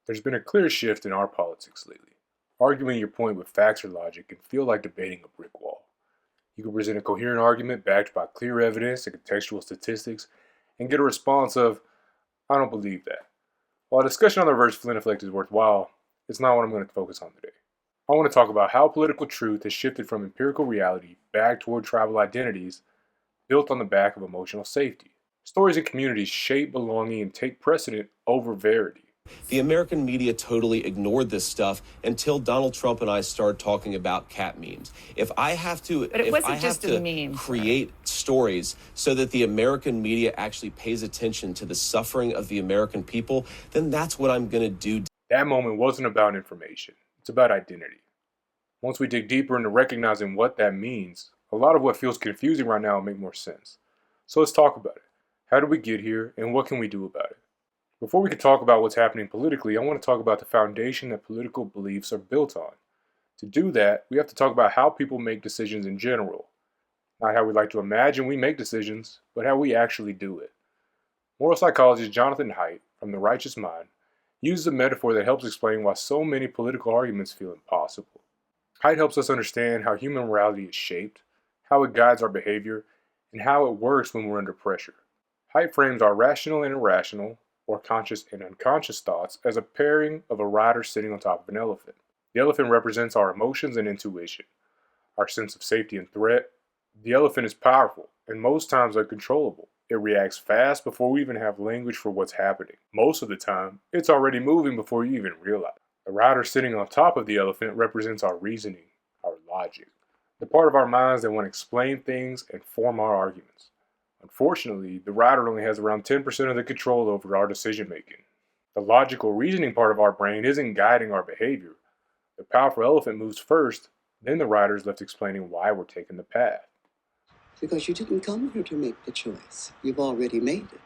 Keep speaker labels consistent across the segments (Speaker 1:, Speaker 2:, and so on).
Speaker 1: There's been a clear shift in our politics lately. Arguing your point with facts or logic can feel like debating a brick wall. You can present a coherent argument backed by clear evidence and contextual statistics and get a response of, I don't believe that. While a discussion on the reverse Flynn effect is worthwhile, it's not what I'm going to focus on today. I want to talk about how political truth has shifted from empirical reality back toward tribal identities built on the back of emotional safety. Stories and communities shape belonging and take precedent over verity.
Speaker 2: The American media totally ignored this stuff until Donald Trump and I started talking about cat memes. If I have to,
Speaker 3: but it wasn't just a meme,
Speaker 2: create stories so that the American media actually pays attention to the suffering of the American people, then that's what I'm going to do.
Speaker 1: That moment wasn't about information. It's about identity. Once we dig deeper into recognizing what that means, a lot of what feels confusing right now will make more sense. So let's talk about it. How did we get here, and what can we do about it? Before we can talk about what's happening politically, I want to talk about the foundation that political beliefs are built on. To do that, we have to talk about how people make decisions in general. Not how we like to imagine we make decisions, but how we actually do it. Moral psychologist Jonathan Haidt, from The Righteous Mind, uses a metaphor that helps explain why so many political arguments feel impossible. Haidt helps us understand how human morality is shaped, how it guides our behavior, and how it works when we're under pressure. Haidt frames our rational and irrational, or conscious and unconscious thoughts as a pairing of a rider sitting on top of an elephant. The elephant represents our emotions and intuition, our sense of safety and threat. The elephant is powerful and most times uncontrollable. It reacts fast before we even have language for what's happening. Most of the time, it's already moving before you even realize. The rider sitting on top of the elephant represents our reasoning, our logic, the part of our minds that want to explain things and form our arguments. Unfortunately, the rider only has around 10% of the control over our decision making. The logical reasoning part of our brain isn't guiding our behavior. The powerful elephant moves first, then the rider is left explaining why we're taking the path.
Speaker 4: Because you didn't come here to make the choice. You've already made it.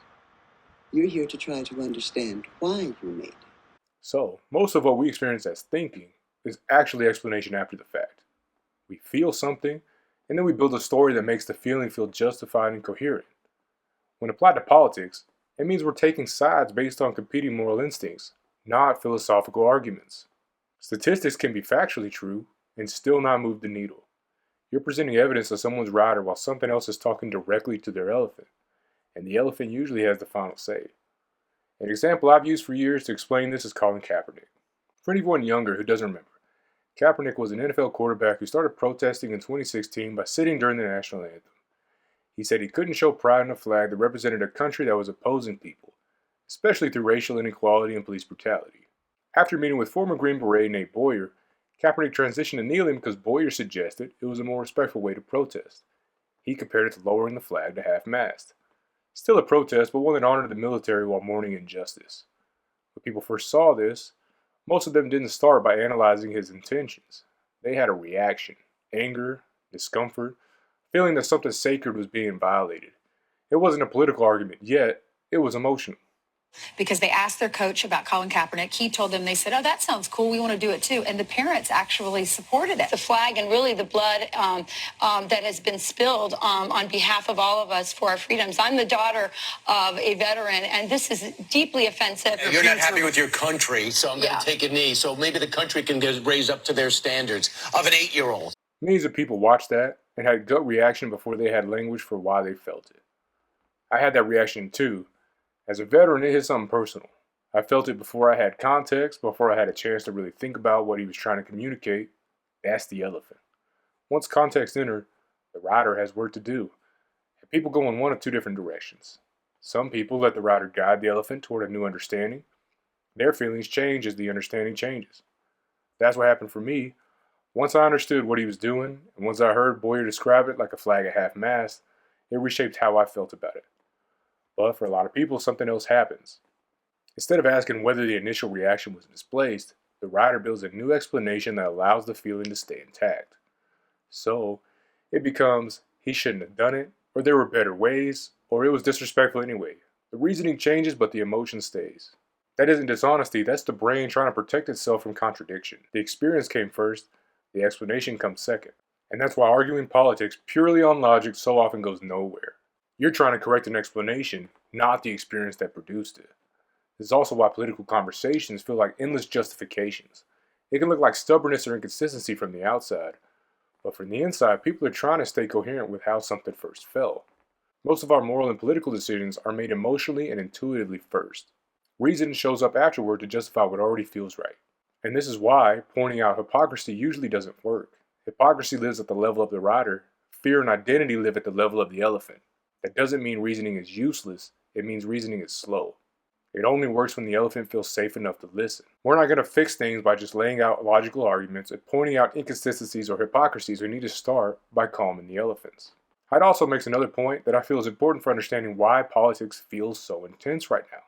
Speaker 4: You're here to try to understand why you made it.
Speaker 1: So, most of what we experience as thinking is actually explanation after the fact. We feel something, and then we build a story that makes the feeling feel justified and coherent. When applied to politics, it means we're taking sides based on competing moral instincts, not philosophical arguments. Statistics can be factually true and still not move the needle. You're presenting evidence of someone's rider while something else is talking directly to their elephant, and the elephant usually has the final say. An example I've used for years to explain this is Colin Kaepernick. For anyone younger who doesn't remember, Kaepernick was an NFL quarterback who started protesting in 2016 by sitting during the national anthem. He said he couldn't show pride in a flag that represented a country that was opposing people, especially through racial inequality and police brutality. After meeting with former Green Beret Nate Boyer, Kaepernick transitioned to kneeling because Boyer suggested it was a more respectful way to protest. He compared it to lowering the flag to half-mast. Still a protest, but one that honored the military while mourning injustice. When people first saw this, most of them didn't start by analyzing his intentions. They had a reaction: anger, discomfort, feeling that something sacred was being violated. It wasn't a political argument yet, it was emotional.
Speaker 3: Because they asked their coach about Colin Kaepernick. He told them, they said, oh, that sounds cool. We want to do it too. And the parents actually supported it. The flag and really the blood that has been spilled on behalf of all of us for our freedoms. I'm the daughter of a veteran, and this is deeply offensive.
Speaker 5: You're not happy with your country, so I'm going to take a knee. So maybe the country can get raised up to their standards of an 8-year-old.
Speaker 1: Millions of people watched that and had a gut reaction before they had language for why they felt it. I had that reaction too. As a veteran, it hit something personal. I felt it before I had context, before I had a chance to really think about what he was trying to communicate. That's the elephant. Once context entered, the rider has work to do. And people go in one of two different directions. Some people let the rider guide the elephant toward a new understanding. Their feelings change as the understanding changes. That's what happened for me. Once I understood what he was doing, and once I heard Boyer describe it like a flag at half-mast, it reshaped how I felt about it. But for a lot of people, something else happens. Instead of asking whether the initial reaction was misplaced, the rider builds a new explanation that allows the feeling to stay intact. So, it becomes, he shouldn't have done it, or there were better ways, or it was disrespectful anyway. The reasoning changes, but the emotion stays. That isn't dishonesty, that's the brain trying to protect itself from contradiction. The experience came first, the explanation comes second. And that's why arguing politics purely on logic so often goes nowhere. You're trying to correct an explanation, not the experience that produced it. This is also why political conversations feel like endless justifications. It can look like stubbornness or inconsistency from the outside, but from the inside, people are trying to stay coherent with how something first felt. Most of our moral and political decisions are made emotionally and intuitively first. Reason shows up afterward to justify what already feels right. And this is why pointing out hypocrisy usually doesn't work. Hypocrisy lives at the level of the rider. Fear and identity live at the level of the elephant. That doesn't mean reasoning is useless. It means reasoning is slow. It only works when the elephant feels safe enough to listen. We're not going to fix things by just laying out logical arguments and pointing out inconsistencies or hypocrisies. We need to start by calming the elephants. Hyde also makes another point that I feel is important for understanding why politics feels so intense right now.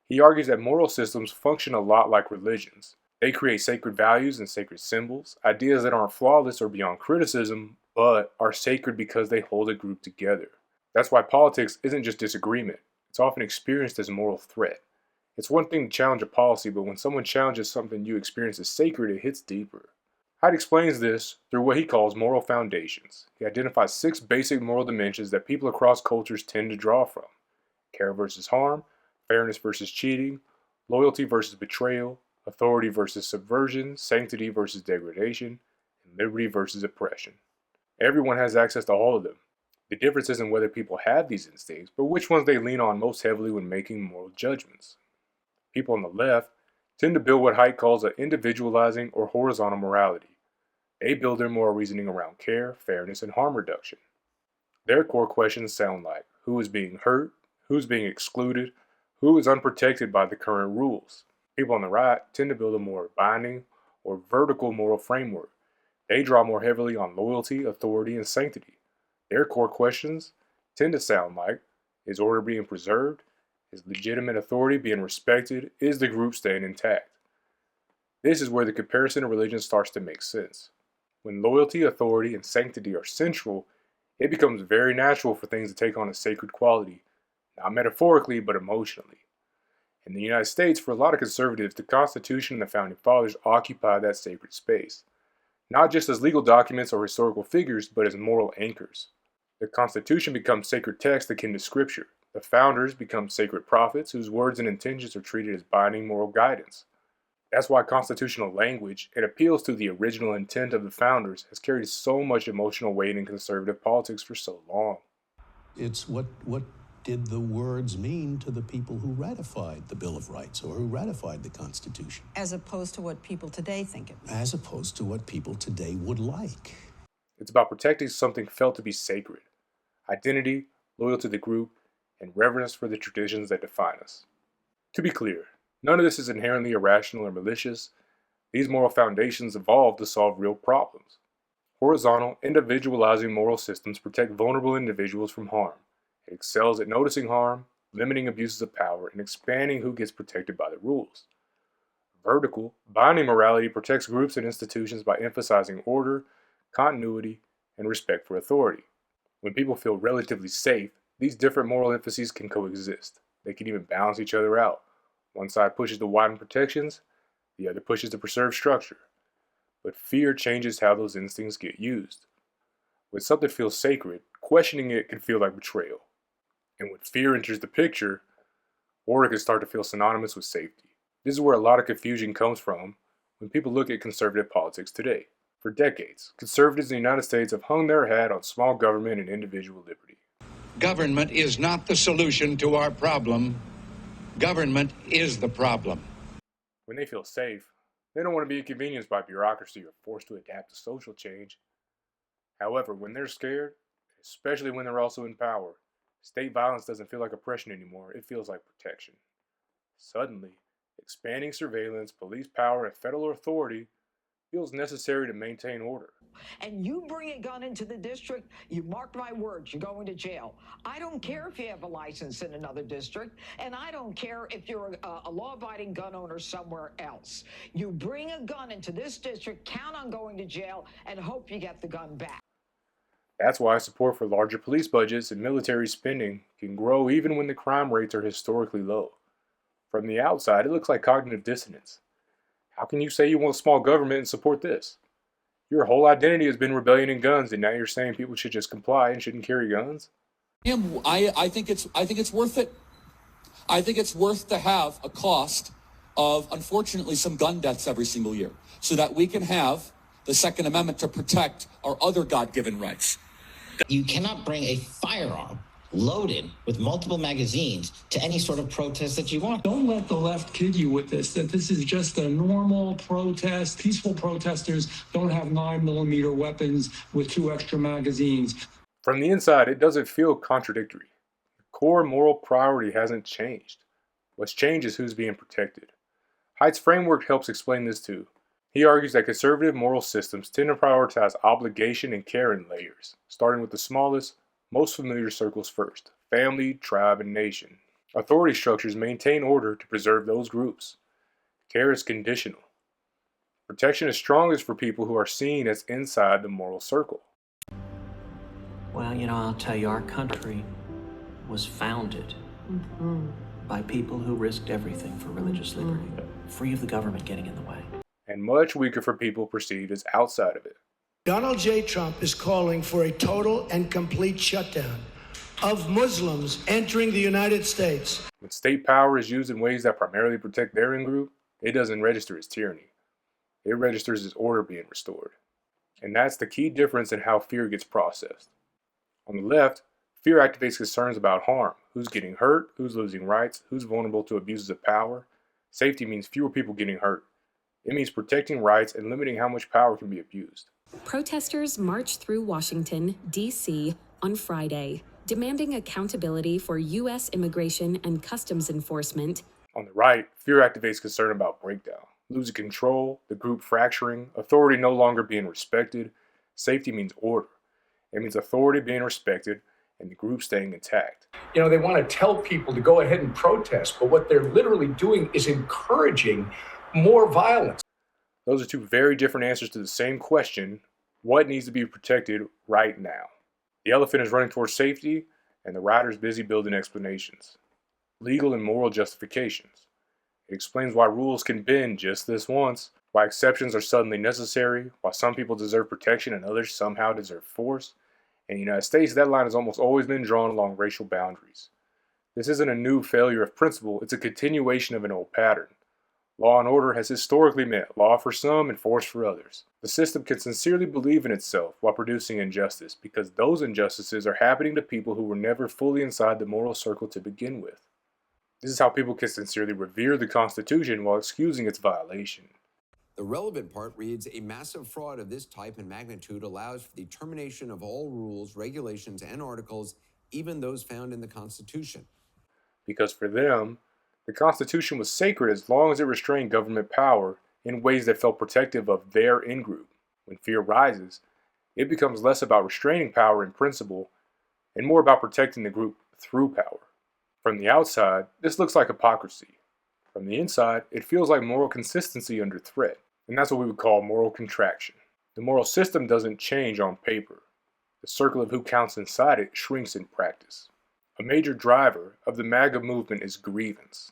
Speaker 1: He argues that moral systems function a lot like religions. They create sacred values and sacred symbols, ideas that aren't flawless or beyond criticism, but are sacred because they hold a group together. That's why politics isn't just disagreement. It's often experienced as a moral threat. It's one thing to challenge a policy, but when someone challenges something you experience as sacred, it hits deeper. Hyde explains this through what he calls moral foundations. He identifies 6 basic moral dimensions that people across cultures tend to draw from: care versus harm, fairness versus cheating, loyalty versus betrayal, authority versus subversion, sanctity versus degradation, and liberty versus oppression. Everyone has access to all of them. The difference isn't whether people have these instincts, but which ones they lean on most heavily when making moral judgments. People on the left tend to build what Hyde calls an individualizing or horizontal morality. They build their moral reasoning around care, fairness, and harm reduction. Their core questions sound like who is being hurt, who's being excluded, who is unprotected by the current rules. People on the right tend to build a more binding or vertical moral framework. They draw more heavily on loyalty, authority, and sanctity. Their core questions tend to sound like, is order being preserved? Is legitimate authority being respected? Is the group staying intact? This is where the comparison of religion starts to make sense. When loyalty, authority, and sanctity are central, it becomes very natural for things to take on a sacred quality, not metaphorically, but emotionally. In the United States, for a lot of conservatives, the Constitution and the Founding Fathers occupy that sacred space, not just as legal documents or historical figures, but as moral anchors. The Constitution becomes sacred text akin to Scripture. The founders become sacred prophets whose words and intentions are treated as binding moral guidance. That's why constitutional language, it appeals to the original intent of the founders, has carried so much emotional weight in conservative politics for so long.
Speaker 6: It's what did the words mean to the people who ratified the Bill of Rights or who ratified the Constitution?
Speaker 7: As opposed to what people today think it means.
Speaker 6: As opposed to what people today would like.
Speaker 1: It's about protecting something felt to be sacred: identity, loyalty to the group, and reverence for the traditions that define us. To be clear, none of this is inherently irrational or malicious. These moral foundations evolved to solve real problems. Horizontal, individualizing moral systems protect vulnerable individuals from harm. It excels at noticing harm, limiting abuses of power, and expanding who gets protected by the rules. Vertical, binding morality protects groups and institutions by emphasizing order, continuity, and respect for authority. When people feel relatively safe, these different moral emphases can coexist. They can even balance each other out. One side pushes to widen protections, the other pushes to preserve structure. But fear changes how those instincts get used. When something feels sacred, questioning it can feel like betrayal. And when fear enters the picture, order can start to feel synonymous with safety. This is where a lot of confusion comes from when people look at conservative politics today. For decades, conservatives in the United States have hung their hat on small government and individual liberty.
Speaker 8: Government is not the solution to our problem. Government is the problem.
Speaker 1: When they feel safe, they don't want to be inconvenienced by bureaucracy or forced to adapt to social change. However, when they're scared, especially when they're also in power, state violence doesn't feel like oppression anymore, it feels like protection. Suddenly, expanding surveillance, police power, and federal authority feels necessary to maintain order.
Speaker 9: And you bring a gun into the district, you mark my words, you're going to jail. I don't care if you have a license in another district, and I don't care if you're a law-abiding gun owner somewhere else. You bring a gun into this district, count on going to jail, and hope you get the gun back.
Speaker 1: That's why support for larger police budgets and military spending can grow even when the crime rates are historically low. From the outside, it looks like cognitive dissonance. How can you say you want small government and support this? Your whole identity has been rebellion and guns, and now you're saying people should just comply and shouldn't carry guns?
Speaker 10: I think it's worth it. I think it's worth to have a cost of, unfortunately, some gun deaths every single year so that we can have the Second Amendment to protect our other God-given rights.
Speaker 11: You cannot bring a firearm loaded with multiple magazines to any sort of protest that you want.
Speaker 12: Don't let the left kid you with this, that this is just a normal protest. Peaceful protesters don't have 9mm weapons with 2 extra magazines.
Speaker 1: From the inside, it doesn't feel contradictory. The core moral priority hasn't changed. What's changed is who's being protected. Haidt's framework helps explain this too. He argues that conservative moral systems tend to prioritize obligation and care in layers, starting with the smallest, most familiar circles first: family, tribe, and nation. Authority structures maintain order to preserve those groups. Care is conditional. Protection is strongest for people who are seen as inside the moral circle.
Speaker 13: Well, I'll tell you, our country was founded by people who risked everything for religious liberty, free of the government getting in the way.
Speaker 1: And much weaker for people perceived as outside of it.
Speaker 14: Donald J. Trump is calling for a total and complete shutdown of Muslims entering the United States.
Speaker 1: When state power is used in ways that primarily protect their in-group, it doesn't register as tyranny. It registers as order being restored. And that's the key difference in how fear gets processed. On the left, fear activates concerns about harm: who's getting hurt, who's losing rights, who's vulnerable to abuses of power. Safety means fewer people getting hurt. It means protecting rights and limiting how much power can be abused.
Speaker 15: Protesters marched through Washington, D.C. on Friday, demanding accountability for U.S. immigration and customs enforcement.
Speaker 1: On the right, fear activates concern about breakdown: losing control, the group fracturing, authority no longer being respected. Safety means order. It means authority being respected and the group staying intact.
Speaker 16: They want to tell people to go ahead and protest, but what they're literally doing is encouraging more violence.
Speaker 1: Those are two very different answers to the same question: what needs to be protected right now? The elephant is running towards safety, and the rider's busy building explanations. Legal and moral justifications. It explains why rules can bend just this once, why exceptions are suddenly necessary, why some people deserve protection and others somehow deserve force. In the United States, that line has almost always been drawn along racial boundaries. This isn't a new failure of principle, it's a continuation of an old pattern. Law and order has historically meant law for some and force for others. The system can sincerely believe in itself while producing injustice, because those injustices are happening to people who were never fully inside the moral circle to begin with. This is how people can sincerely revere the Constitution while excusing its violation.
Speaker 17: The relevant part reads, a massive fraud of this type and magnitude allows for the termination of all rules, regulations, and articles, even those found in the Constitution.
Speaker 1: Because for them, the Constitution was sacred as long as it restrained government power in ways that felt protective of their in-group. When fear rises, it becomes less about restraining power in principle and more about protecting the group through power. From the outside, this looks like hypocrisy. From the inside, it feels like moral consistency under threat, and that's what we would call moral contraction. The moral system doesn't change on paper. The circle of who counts inside it shrinks in practice. A major driver of the MAGA movement is grievance,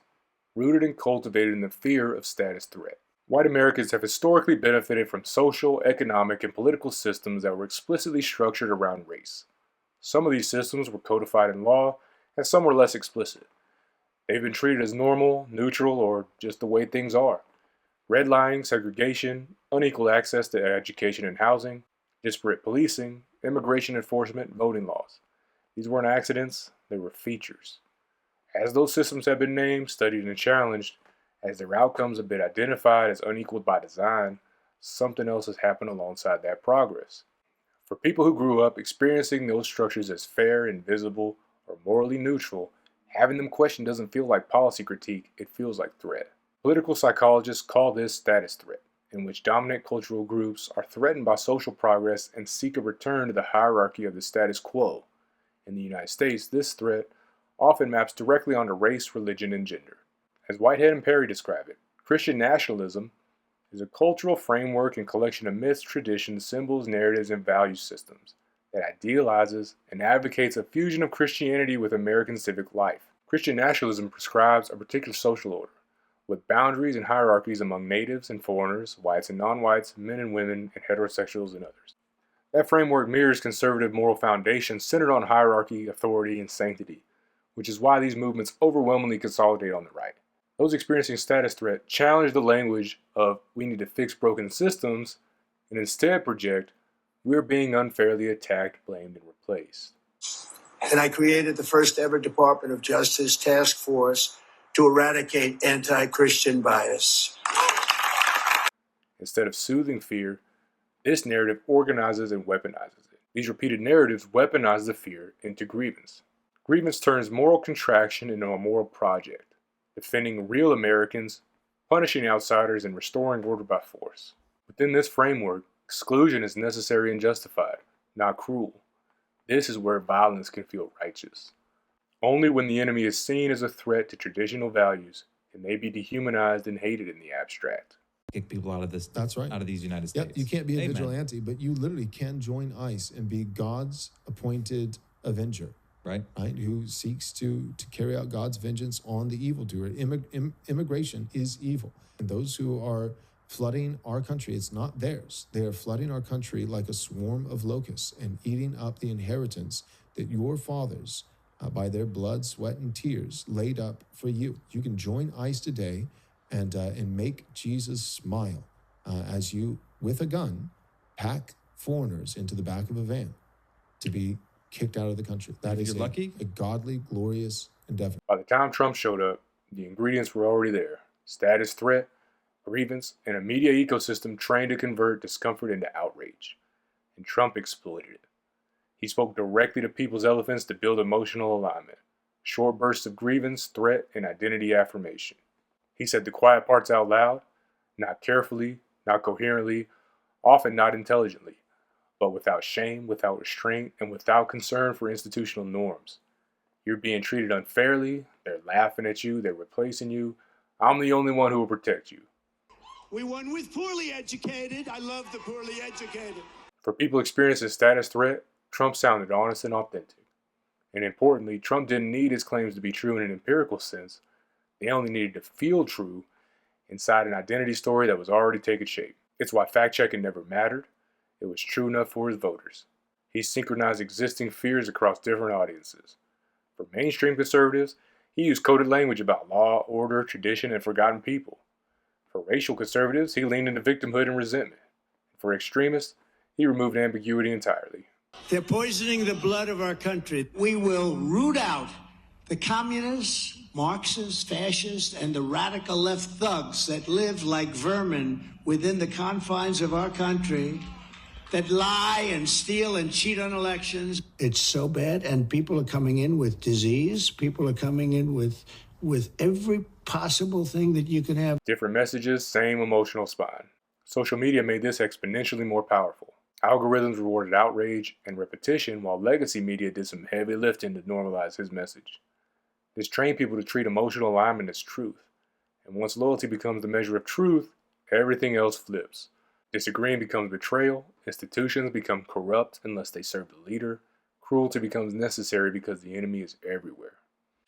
Speaker 1: rooted and cultivated in the fear of status threat. White Americans have historically benefited from social, economic, and political systems that were explicitly structured around race. Some of these systems were codified in law, and some were less explicit. They've been treated as normal, neutral, or just the way things are. Redlining, segregation, unequal access to education and housing, disparate policing, immigration enforcement, voting laws. These weren't accidents, they were features. As those systems have been named, studied, and challenged, as their outcomes have been identified as unequal by design, something else has happened alongside that progress. For people who grew up experiencing those structures as fair and visible or morally neutral, having them questioned doesn't feel like policy critique, it feels like threat. Political psychologists call this status threat, in which dominant cultural groups are threatened by social progress and seek a return to the hierarchy of the status quo. In the United States, this threat often maps directly onto race, religion, and gender. As Whitehead and Perry describe it, Christian nationalism is a cultural framework and collection of myths, traditions, symbols, narratives, and value systems that idealizes and advocates a fusion of Christianity with American civic life. Christian nationalism prescribes a particular social order, with boundaries and hierarchies among natives and foreigners, whites and non-whites, men and women, and heterosexuals and others. That framework mirrors conservative moral foundations centered on hierarchy, authority, and sanctity, which is why these movements overwhelmingly consolidate on the right. Those experiencing status threat challenge the language of we need to fix broken systems and instead project we're being unfairly attacked, blamed, and replaced.
Speaker 14: And I created the first ever Department of Justice task force to eradicate anti-Christian bias.
Speaker 1: Instead of soothing fear, this narrative organizes and weaponizes it. These repeated narratives weaponize the fear into grievance. Grievance turns moral contraction into a moral project, defending real Americans, punishing outsiders, and restoring order by force. Within this framework, exclusion is necessary and justified, not cruel. This is where violence can feel righteous. Only when the enemy is seen as a threat to traditional values can they be dehumanized and hated in the abstract.
Speaker 18: Kick people out of this.
Speaker 19: That's right.
Speaker 18: Out of these United States.
Speaker 19: Yeah, you can't be a
Speaker 18: Amen.
Speaker 19: vigilante, but you literally can join ICE and be God's appointed avenger.
Speaker 18: Right.
Speaker 19: Who seeks to carry out God's vengeance on the evildoer. Immigration is evil. And those who are flooding our country, it's not theirs. They are flooding our country like a swarm of locusts and eating up the inheritance that your fathers, by their blood, sweat, and tears, laid up for you. You can join ICE today and make Jesus smile as you, with a gun, pack foreigners into the back of a van to be kicked out of the country. That is
Speaker 18: lucky,
Speaker 19: a godly, glorious endeavor.
Speaker 1: By the time Trump showed up, the ingredients were already there. Status threat, grievance, and a media ecosystem trained to convert discomfort into outrage. And Trump exploited it. He spoke directly to people's elephants to build emotional alignment. Short bursts of grievance, threat, and identity affirmation. He said the quiet parts out loud, not carefully, not coherently, often not intelligently, but without shame, without restraint, and without concern for institutional norms. You're being treated unfairly, they're laughing at you, they're replacing you. I'm the only one who will protect you.
Speaker 14: We won with poorly educated. I love the poorly educated.
Speaker 1: For people experiencing status threat, Trump sounded honest and authentic. And importantly, Trump didn't need his claims to be true in an empirical sense. They only needed to feel true inside an identity story that was already taking shape. It's why fact-checking never mattered. It was true enough for his voters. He synchronized existing fears across different audiences. For mainstream conservatives, he used coded language about law, order, tradition, and forgotten people. For racial conservatives, he leaned into victimhood and resentment. For extremists, he removed ambiguity entirely.
Speaker 14: They're poisoning the blood of our country. We will root out the communists, Marxists, fascists, and the radical left thugs that live like vermin within the confines of our country, that lie and steal and cheat on elections. It's so bad, and people are coming in with disease. People are coming in with every possible thing that you can have.
Speaker 1: Different messages, same emotional spine. Social media made this exponentially more powerful. Algorithms rewarded outrage and repetition, while legacy media did some heavy lifting to normalize his message. This trained people to treat emotional alignment as truth. And once loyalty becomes the measure of truth, everything else flips. Disagreeing becomes betrayal, institutions become corrupt unless they serve the leader, cruelty becomes necessary because the enemy is everywhere.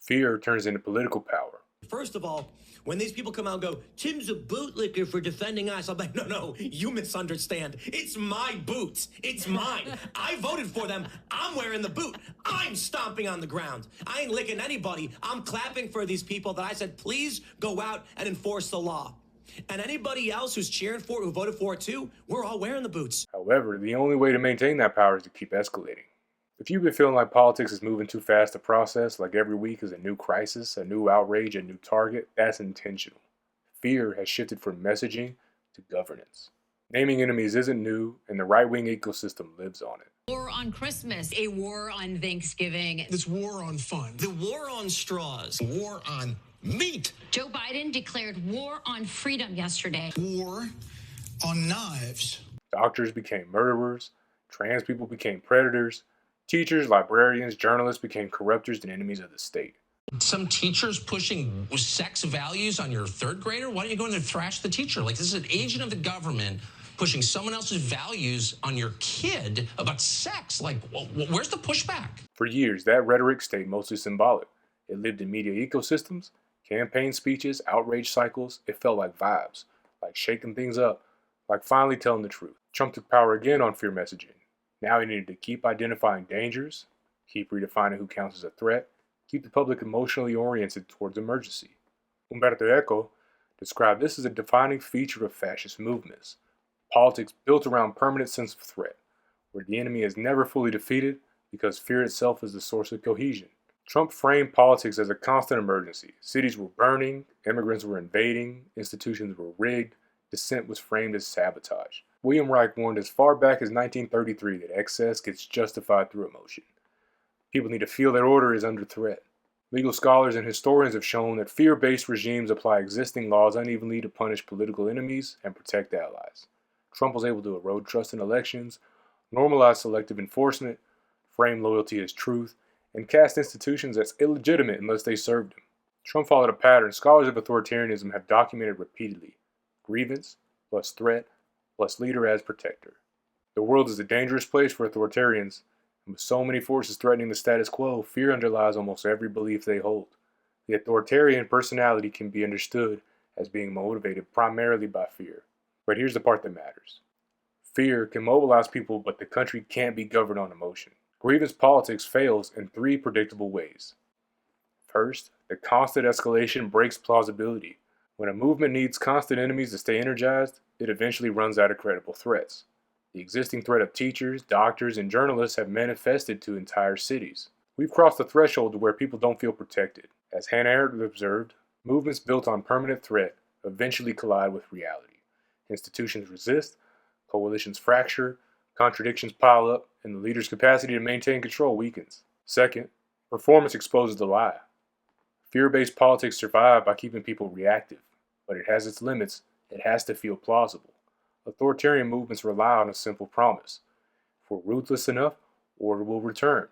Speaker 1: Fear turns into political power.
Speaker 20: First of all, when these people come out and go, Tim's a bootlicker for defending us, I'm like, no, you misunderstand. It's my boots. It's mine. I voted for them. I'm wearing the boot. I'm stomping on the ground. I ain't licking anybody. I'm clapping for these people that I said, please go out and enforce the law. And anybody else who's cheering for it, who voted for it too, we're all wearing the boots.
Speaker 1: However, the only way to maintain that power is to keep escalating. If you've been feeling like politics is moving too fast to process, like every week is a new crisis, a new outrage, a new target, that's intentional. Fear has shifted from messaging to governance. Naming enemies isn't new, and the right-wing ecosystem lives on it.
Speaker 21: War on Christmas, a war on Thanksgiving.
Speaker 22: This war on fun.
Speaker 20: The war on straws.
Speaker 22: War on meat.
Speaker 21: Joe Biden declared war on freedom yesterday.
Speaker 22: War on knives.
Speaker 1: Doctors became murderers, trans people became predators, teachers, librarians, journalists became corruptors and enemies of the state.
Speaker 22: Some teachers pushing sex values on your third grader? Why don't you go in there and thrash the teacher? Like, this is an agent of the government pushing someone else's values on your kid about sex. Like, where's the pushback?
Speaker 1: For years, that rhetoric stayed mostly symbolic. It lived in media ecosystems, campaign speeches, outrage cycles. It felt like vibes, like shaking things up, like finally telling the truth. Trump took power again on fear messaging. Now he needed to keep identifying dangers, keep redefining who counts as a threat, keep the public emotionally oriented towards emergency. Umberto Eco described this as a defining feature of fascist movements, politics built around permanent sense of threat, where the enemy is never fully defeated because fear itself is the source of cohesion. Trump framed politics as a constant emergency. Cities were burning, immigrants were invading, institutions were rigged, dissent was framed as sabotage. William Reich warned as far back as 1933 that excess gets justified through emotion. People need to feel that order is under threat. Legal scholars and historians have shown that fear-based regimes apply existing laws unevenly to punish political enemies and protect allies. Trump was able to erode trust in elections, normalize selective enforcement, frame loyalty as truth, and cast institutions as illegitimate unless they served him. Trump followed a pattern scholars of authoritarianism have documented repeatedly: grievance plus threat plus leader as protector. The world is a dangerous place for authoritarians, and with so many forces threatening the status quo, fear underlies almost every belief they hold. The authoritarian personality can be understood as being motivated primarily by fear. But here's the part that matters. Fear can mobilize people, but the country can't be governed on emotion. Grievance politics fails in three predictable ways. First, the constant escalation breaks plausibility. When a movement needs constant enemies to stay energized, it eventually runs out of credible threats. The existing threat of teachers, doctors, and journalists have manifested to entire cities. We've crossed the threshold to where people don't feel protected. As Hannah Arendt observed, movements built on permanent threat eventually collide with reality. Institutions resist, coalitions fracture, contradictions pile up, and the leader's capacity to maintain control weakens. Second, performance exposes the lie. Fear-based politics survive by keeping people reactive, but it has its limits. It has to feel plausible. Authoritarian movements rely on a simple promise: if we're ruthless enough, order will return.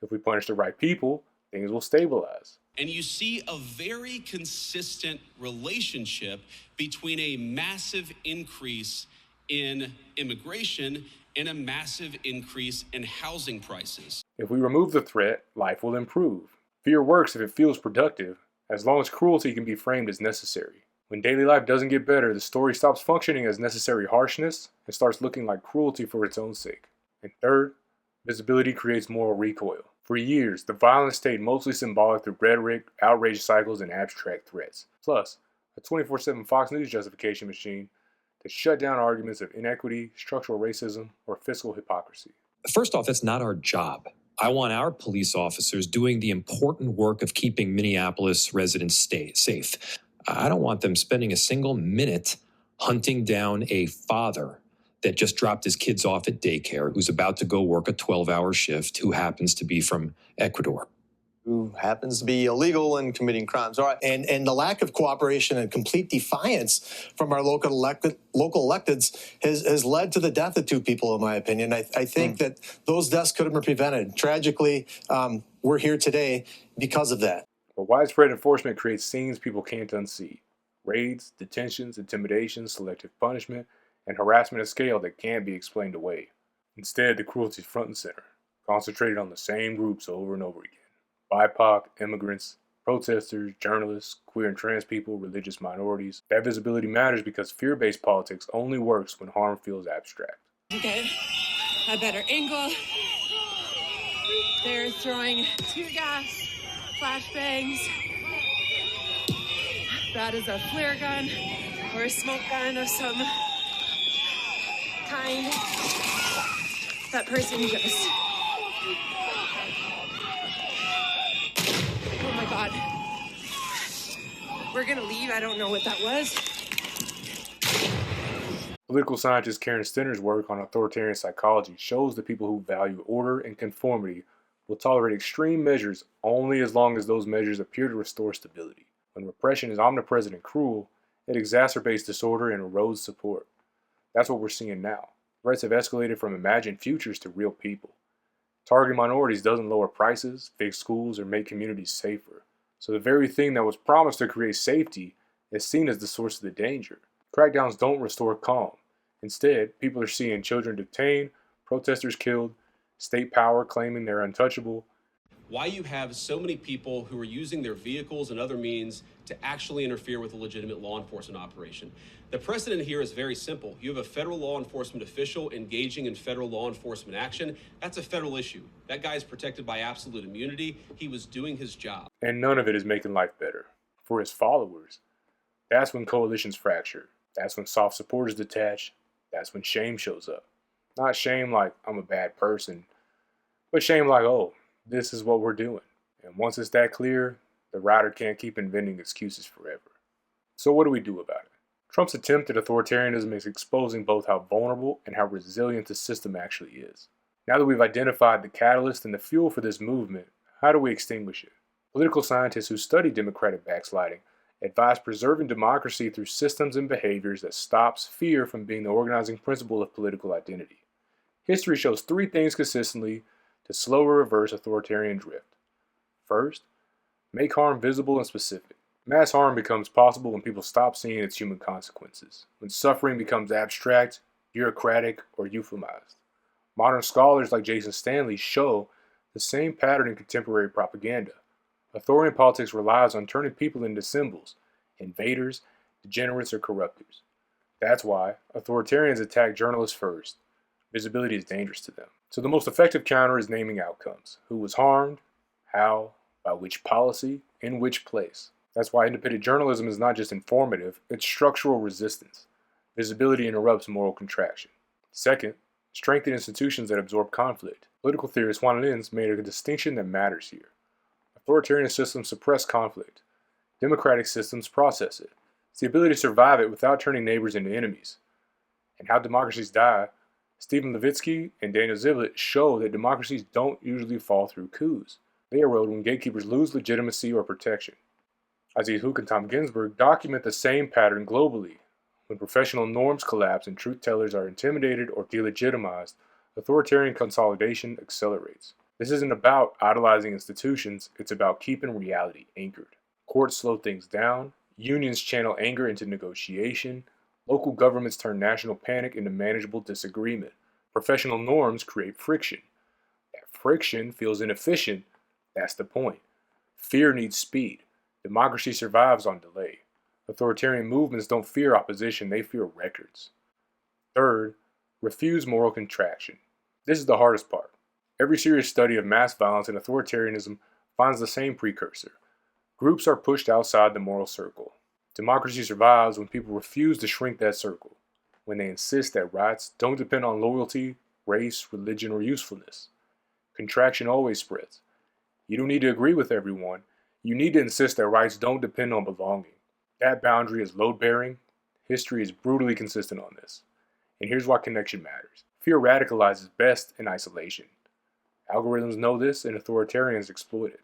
Speaker 1: If we punish the right people, things will stabilize.
Speaker 2: And you see a very consistent relationship between a massive increase in immigration and a massive increase in housing prices.
Speaker 1: If we remove the threat, life will improve. Fear works if it feels productive, as long as cruelty can be framed as necessary. When daily life doesn't get better, the story stops functioning as necessary harshness and starts looking like cruelty for its own sake. And third, visibility creates moral recoil. For years, the violence stayed mostly symbolic through rhetoric, outrage cycles, and abstract threats. Plus, a 24/7 Fox News justification machine to shut down arguments of inequity, structural racism, or fiscal hypocrisy.
Speaker 4: First off, that's not our job. I want our police officers doing the important work of keeping Minneapolis residents safe. I don't want them spending a single minute hunting down a father that just dropped his kids off at daycare, who's about to go work a 12-hour shift, who happens to be from Ecuador.
Speaker 23: Who happens to be illegal and committing crimes. All right. And the lack of cooperation and complete defiance from our local electeds has led to the death of two people, in my opinion. I think that those deaths could have been prevented. Tragically, we're here today because of that.
Speaker 1: But widespread enforcement creates scenes people can't unsee. Raids, detentions, intimidations, selective punishment, and harassment at scale that can't be explained away. Instead, the cruelty is front and center, concentrated on the same groups over and over again. BIPOC, immigrants, protesters, journalists, queer and trans people, religious minorities. That visibility matters because fear-based politics only works when harm feels abstract.
Speaker 24: Okay, a better angle. They're throwing tear gas, flashbangs. That is a flare gun or a smoke gun of some kind. That person just... Oh my God. We're gonna leave. I don't know what that was.
Speaker 1: Political scientist Karen Stenner's work on authoritarian psychology shows that people who value order and conformity will tolerate extreme measures only as long as those measures appear to restore stability. When repression is omnipresent and cruel, it exacerbates disorder and erodes support. That's what we're seeing now. Threats have escalated from imagined futures to real people. Targeting minorities doesn't lower prices, fix schools, or make communities safer. So the very thing that was promised to create safety is seen as the source of the danger. Crackdowns don't restore calm. Instead, people are seeing children detained, protesters killed, state power claiming they're untouchable.
Speaker 2: why you have so many people who are using their vehicles and other means to actually interfere with a legitimate law enforcement operation. The precedent here is very simple. You have a federal law enforcement official engaging in federal law enforcement action. That's a federal issue. That guy is protected by absolute immunity. He was doing his job.
Speaker 1: And none of it is making life better. For his followers, that's when coalitions fracture. That's when soft supporters detach. That's when shame shows up. Not shame like I'm a bad person, but shame like, oh, this is what we're doing. And once it's that clear, the rider can't keep inventing excuses forever. So what do we do about it? Trump's attempt at authoritarianism is exposing both how vulnerable and how resilient the system actually is. Now that we've identified the catalyst and the fuel for this movement, how do we extinguish it? Political scientists who study democratic backsliding advise preserving democracy through systems and behaviors that stops fear from being the organizing principle of political identity. History shows three things consistently to slow or reverse authoritarian drift. First, make harm visible and specific. Mass harm becomes possible when people stop seeing its human consequences, when suffering becomes abstract, bureaucratic, or euphemized. Modern scholars like Jason Stanley show the same pattern in contemporary propaganda. Authoritarian politics relies on turning people into symbols, invaders, degenerates, or corruptors. That's why authoritarians attack journalists first. Visibility is dangerous to them. So the most effective counter is naming outcomes. Who was harmed, how, by which policy, in which place. That's why independent journalism is not just informative, it's structural resistance. Visibility interrupts moral contraction. Second, strengthen institutions that absorb conflict. Political theorist Juan Linz made a distinction that matters here. Authoritarian systems suppress conflict. Democratic systems process it. It's the ability to survive it without turning neighbors into enemies. And How Democracies Die, Stephen Levitsky and Daniel Zivlett show that democracies don't usually fall through coups. They erode when gatekeepers lose legitimacy or protection. Isaiah Hook and Tom Ginsburg document the same pattern globally. When professional norms collapse and truth tellers are intimidated or delegitimized, authoritarian consolidation accelerates. This isn't about idolizing institutions, it's about keeping reality anchored. Courts slow things down, unions channel anger into negotiation, local governments turn national panic into manageable disagreement. Professional norms create friction. That friction feels inefficient, that's the point. Fear needs speed. Democracy survives on delay. Authoritarian movements don't fear opposition, they fear records. Third, refuse moral contraction. This is the hardest part. Every serious study of mass violence and authoritarianism finds the same precursor. Groups are pushed outside the moral circle. Democracy survives when people refuse to shrink that circle, when they insist that rights don't depend on loyalty, race, religion, or usefulness. Contraction always spreads. You don't need to agree with everyone. You need to insist that rights don't depend on belonging. That boundary is load-bearing. History is brutally consistent on this. And here's why connection matters. Fear radicalizes best in isolation. Algorithms know this, and authoritarians exploit it.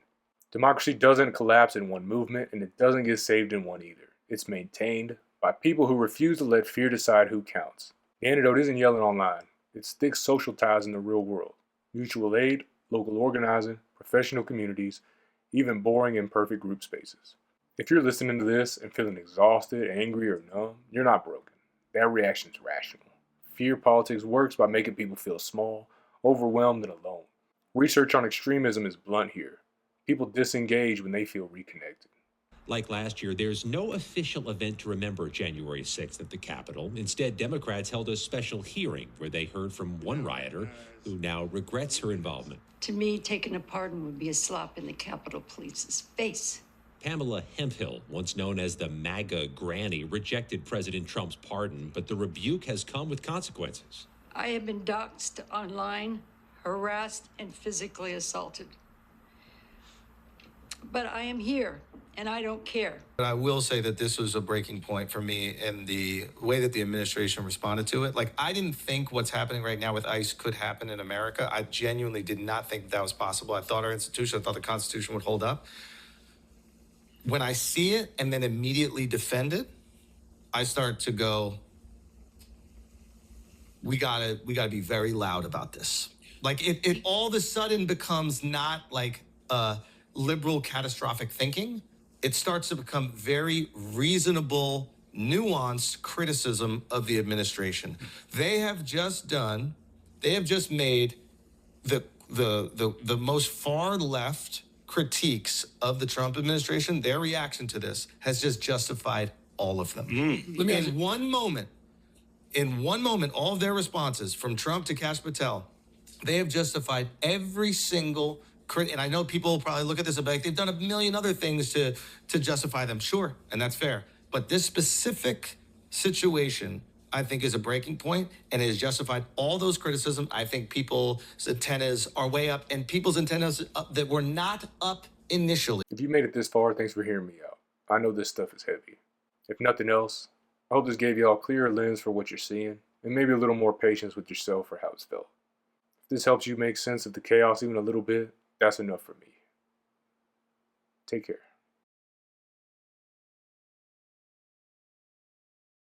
Speaker 1: Democracy doesn't collapse in one movement, and it doesn't get saved in one either. It's maintained by people who refuse to let fear decide who counts. The antidote isn't yelling online. It's thick social ties in the real world. Mutual aid, local organizing, professional communities, even boring, imperfect group spaces. If you're listening to this and feeling exhausted, angry, or numb, you're not broken. That reaction is rational. Fear politics works by making people feel small, overwhelmed, and alone. Research on extremism is blunt here. People disengage when they feel reconnected.
Speaker 3: Like last year, there's no official event to remember January 6th at the Capitol. Instead, Democrats held a special hearing where they heard from one rioter who now regrets her involvement.
Speaker 5: To me, taking a pardon would be a slap in the Capitol Police's face.
Speaker 3: Pamela Hemphill, once known as the MAGA granny, rejected President Trump's pardon, but the rebuke has come with consequences.
Speaker 5: I have been doxxed online, harassed, and physically assaulted. But I am here, and I don't care.
Speaker 6: But I will say that this was a breaking point for me in the way that the administration responded to it. Like, I didn't think what's happening right now with ICE could happen in America. I genuinely did not think that was possible. I thought our institution, I thought the Constitution would hold up. When I see it and then immediately defend it, I start to go, we gotta be very loud about this. Like, it all of a sudden becomes not like liberal catastrophic thinking. It starts to become very reasonable, nuanced criticism of the administration. They have just made the the most far left critiques of the Trump administration, their reaction to this has just justified all of them.
Speaker 16: Let me ask you-
Speaker 6: In one moment, all of their responses, from Trump to Kash Patel, they have justified every single and I know people will probably look at this and be like, they've done a million other things to justify them. Sure, and that's fair. But this specific situation, I think, is a breaking point, and it has justified all those criticisms. I think people's antennas are way up, and people's antennas that were not up initially.
Speaker 1: If you made it this far, thanks for hearing me out. I know this stuff is heavy. If nothing else, I hope this gave you all a clearer lens for what you're seeing, and maybe a little more patience with yourself for how it's felt. If this helps you make sense of the chaos even a little bit, that's enough for me. Take care.